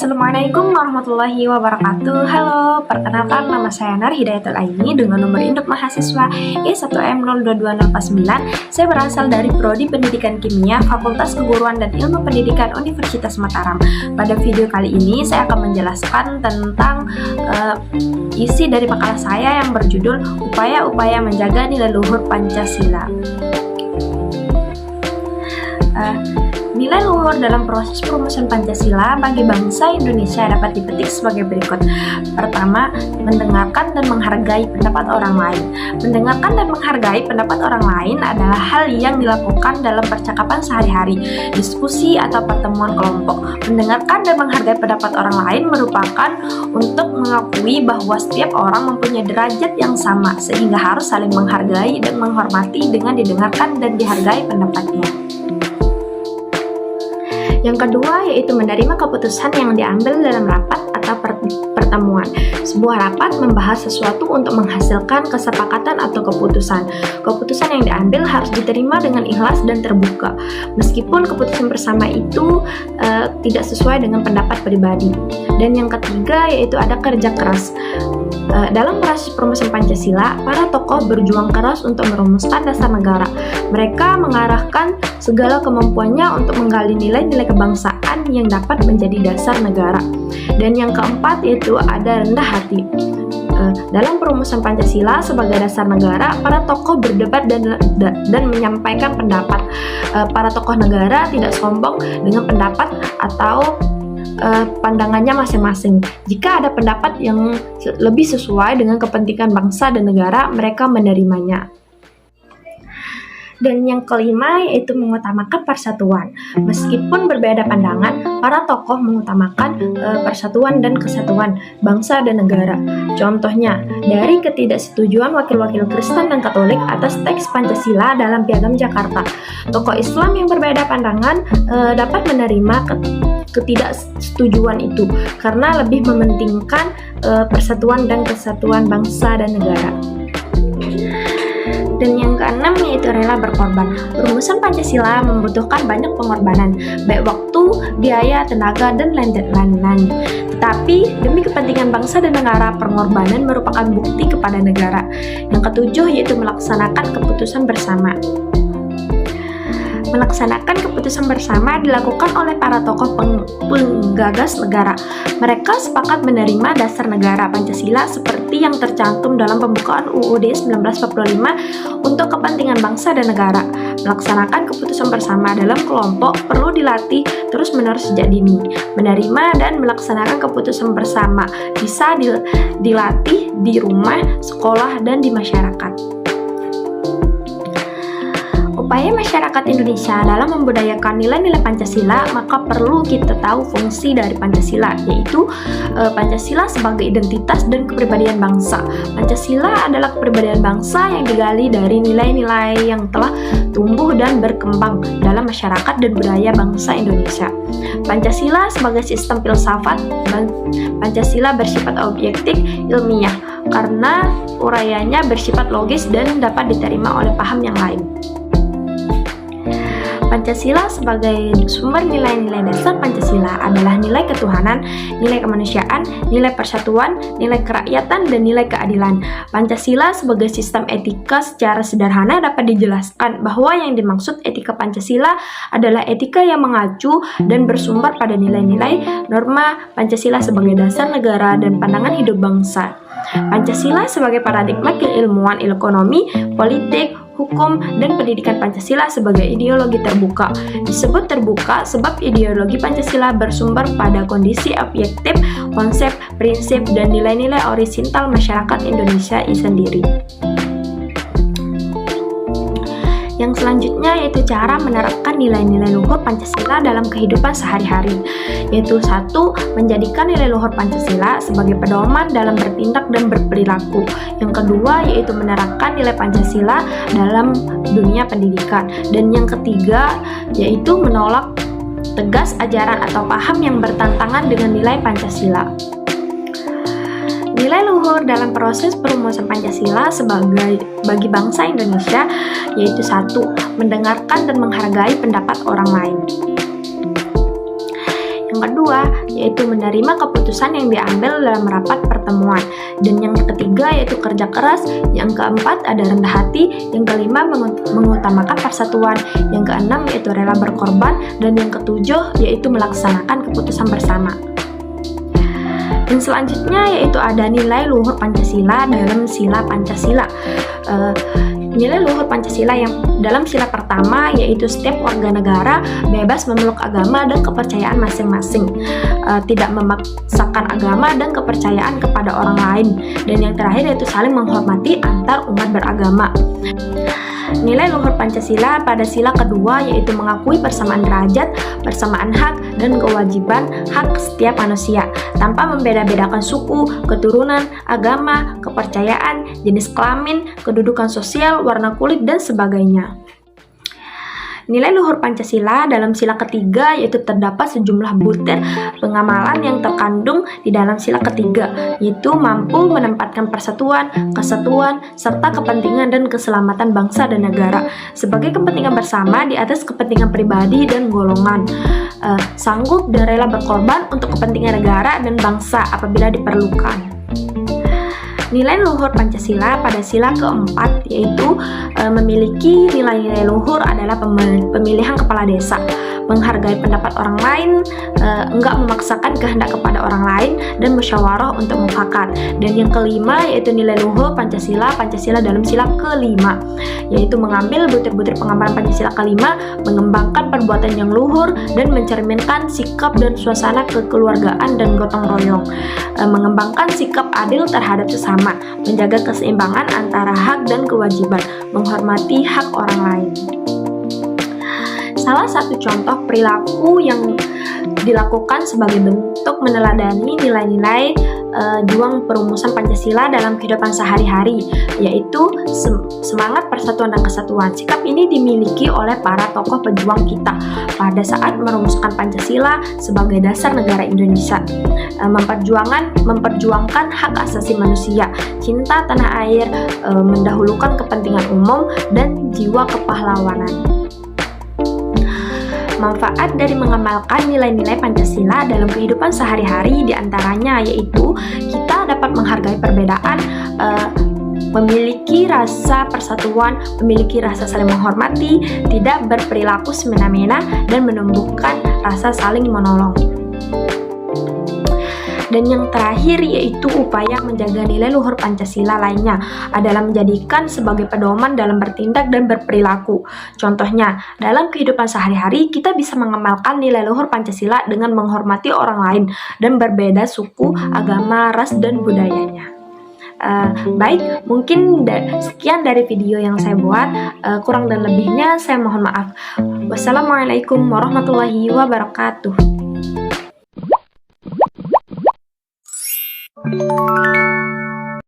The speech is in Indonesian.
Assalamualaikum warahmatullahi wabarakatuh. Halo, perkenalkan nama saya Nar Hidayatul Aini dengan nomor induk mahasiswa E1M022049. Saya berasal dari Prodi Pendidikan Kimia, Fakultas Keguruan dan Ilmu Pendidikan Universitas Mataram. Pada video kali ini saya akan menjelaskan tentang isi dari makalah saya yang berjudul Upaya-upaya menjaga nilai luhur Pancasila. Nilai luhur dalam proses perumusan Pancasila bagi bangsa Indonesia dapat dipetik sebagai berikut. Pertama, mendengarkan dan menghargai pendapat orang lain. Mendengarkan dan menghargai pendapat orang lain adalah hal yang dilakukan dalam percakapan sehari-hari, diskusi atau pertemuan kelompok. Mendengarkan dan menghargai pendapat orang lain merupakan untuk mengakui bahwa setiap orang mempunyai derajat yang sama, sehingga harus saling menghargai dan menghormati dengan didengarkan dan dihargai pendapatnya. Yang kedua yaitu menerima keputusan yang diambil dalam rapat atau pertemuan. Sebuah rapat membahas sesuatu untuk menghasilkan kesepakatan atau keputusan. Keputusan yang diambil harus diterima dengan ikhlas dan terbuka, meskipun keputusan bersama itu tidak sesuai dengan pendapat pribadi. Dan yang ketiga yaitu ada kerja keras. Dalam proses perumusan Pancasila, para tokoh berjuang keras untuk merumuskan dasar negara. Mereka mengarahkan segala kemampuannya untuk menggali nilai-nilai kebangsaan yang dapat menjadi dasar negara. Dan yang keempat yaitu ada rendah hati. Dalam perumusan Pancasila sebagai dasar negara, para tokoh berdebat dan menyampaikan pendapat. Para tokoh negara tidak sombong dengan pendapat atau pandangannya masing-masing. Jika ada pendapat yang lebih sesuai dengan kepentingan bangsa dan negara, mereka menerimanya. Dan yang kelima yaitu mengutamakan persatuan. Meskipun berbeda pandangan, para tokoh mengutamakan persatuan dan kesatuan bangsa dan negara. Contohnya, dari ketidaksetujuan wakil-wakil Kristen dan Katolik atas teks Pancasila dalam Piagam Jakarta, tokoh Islam yang berbeda pandangan dapat menerima ketidaksetujuan itu karena lebih mementingkan persatuan dan kesatuan bangsa dan negara. Dan yang keenam yaitu rela berkorban. Perumusan Pancasila membutuhkan banyak pengorbanan, baik waktu, biaya, tenaga, dan lain-lain. Tetapi demi kepentingan bangsa dan negara, pengorbanan merupakan bukti kepada negara. Yang ketujuh yaitu melaksanakan keputusan bersama. Melaksanakan keputusan bersama dilakukan oleh para tokoh penggagas negara. Mereka sepakat menerima dasar negara Pancasila seperti yang tercantum dalam pembukaan UUD 1945 untuk kepentingan bangsa dan negara. Melaksanakan keputusan bersama dalam kelompok perlu dilatih terus-menerus sejak dini. Menerima dan melaksanakan keputusan bersama bisa dilatih di rumah, sekolah, dan di masyarakat. Upaya masyarakat Indonesia dalam membudayakan nilai-nilai Pancasila, maka perlu kita tahu fungsi dari Pancasila, yaitu Pancasila sebagai identitas dan kepribadian bangsa. Pancasila adalah kepribadian bangsa yang digali dari nilai-nilai yang telah tumbuh dan berkembang dalam masyarakat dan budaya bangsa Indonesia. Pancasila sebagai sistem filsafat. Pancasila bersifat objektif ilmiah karena uraiannya bersifat logis dan dapat diterima oleh paham yang lain. Pancasila sebagai sumber nilai-nilai dasar Pancasila adalah nilai ketuhanan, nilai kemanusiaan, nilai persatuan, nilai kerakyatan, dan nilai keadilan. Pancasila sebagai sistem etika secara sederhana dapat dijelaskan bahwa yang dimaksud etika Pancasila adalah etika yang mengacu dan bersumber pada nilai-nilai norma Pancasila sebagai dasar negara dan pandangan hidup bangsa. Pancasila sebagai paradigma keilmuan ekonomi, politik, hukum, dan pendidikan Pancasila sebagai ideologi terbuka. Disebut terbuka sebab ideologi Pancasila bersumber pada kondisi objektif, konsep, prinsip, dan nilai-nilai orisinal masyarakat Indonesia sendiri. Yang selanjutnya yaitu cara menerapkan nilai-nilai luhur Pancasila dalam kehidupan sehari-hari, yaitu 1. Menjadikan nilai luhur Pancasila sebagai pedoman dalam bertindak dan berperilaku. Yang kedua yaitu menerapkan nilai Pancasila dalam dunia pendidikan. Dan yang ketiga yaitu menolak tegas ajaran atau paham yang bertentangan dengan nilai Pancasila. Nilai luhur dalam proses perumusan Pancasila bagi bangsa Indonesia yaitu 1. Mendengarkan dan menghargai pendapat orang lain. Yang kedua, yaitu menerima keputusan yang diambil dalam rapat pertemuan. Dan yang ketiga, yaitu kerja keras. Yang keempat, ada rendah hati. Yang kelima, mengutamakan persatuan. Yang keenam, yaitu rela berkorban. Dan yang ketujuh, yaitu melaksanakan keputusan bersama. Dan selanjutnya yaitu ada nilai luhur Pancasila dalam sila Pancasila. Nilai luhur Pancasila yang dalam sila pertama yaitu setiap warga negara bebas memeluk agama dan kepercayaan masing-masing, tidak memaksakan agama dan kepercayaan kepada orang lain, dan yang terakhir yaitu saling menghormati antar umat beragama. Nilai luhur Pancasila pada sila kedua yaitu mengakui persamaan derajat, persamaan hak, dan kewajiban hak setiap manusia tanpa membeda-bedakan suku, keturunan, agama, kepercayaan, jenis kelamin, kedudukan sosial, warna kulit, dan sebagainya. Nilai luhur Pancasila dalam sila ketiga yaitu terdapat sejumlah butir pengamalan yang terkandung di dalam sila ketiga, yaitu mampu menempatkan persatuan, kesatuan, serta kepentingan dan keselamatan bangsa dan negara sebagai kepentingan bersama di atas kepentingan pribadi dan golongan, sanggup dan rela berkorban untuk kepentingan negara dan bangsa apabila diperlukan. Nilai luhur Pancasila pada sila keempat yaitu memiliki nilai-nilai luhur adalah pemilihan kepala desa, menghargai pendapat orang lain, enggak memaksakan kehendak kepada orang lain, dan musyawarah untuk mufakat. Dan yang kelima yaitu nilai luhur Pancasila dalam sila kelima, yaitu mengambil butir-butir pengamalan Pancasila kelima, mengembangkan perbuatan yang luhur dan mencerminkan sikap dan suasana kekeluargaan dan gotong royong, mengembangkan sikap adil terhadap sesama, menjaga keseimbangan antara hak dan kewajiban, menghormati hak orang lain. Salah satu contoh perilaku yang dilakukan sebagai bentuk meneladani nilai-nilai juang perumusan Pancasila dalam kehidupan sehari-hari, yaitu semangat persatuan dan kesatuan. Sikap ini dimiliki oleh para tokoh pejuang kita pada saat merumuskan Pancasila sebagai dasar negara Indonesia, memperjuangkan hak asasi manusia, cinta tanah air, mendahulukan kepentingan umum, dan jiwa kepahlawanan. Manfaat dari mengamalkan nilai-nilai Pancasila dalam kehidupan sehari-hari diantaranya yaitu kita dapat menghargai perbedaan, memiliki rasa persatuan, memiliki rasa saling menghormati, tidak berperilaku semena-mena, dan menumbuhkan rasa saling menolong. Dan yang terakhir yaitu upaya menjaga nilai luhur Pancasila lainnya adalah menjadikan sebagai pedoman dalam bertindak dan berperilaku. Contohnya, dalam kehidupan sehari-hari kita bisa mengamalkan nilai luhur Pancasila dengan menghormati orang lain dan berbeda suku, agama, ras, dan budayanya. Baik, mungkin sekian dari video yang saya buat. Kurang dan lebihnya saya mohon maaf. Wassalamualaikum warahmatullahi wabarakatuh.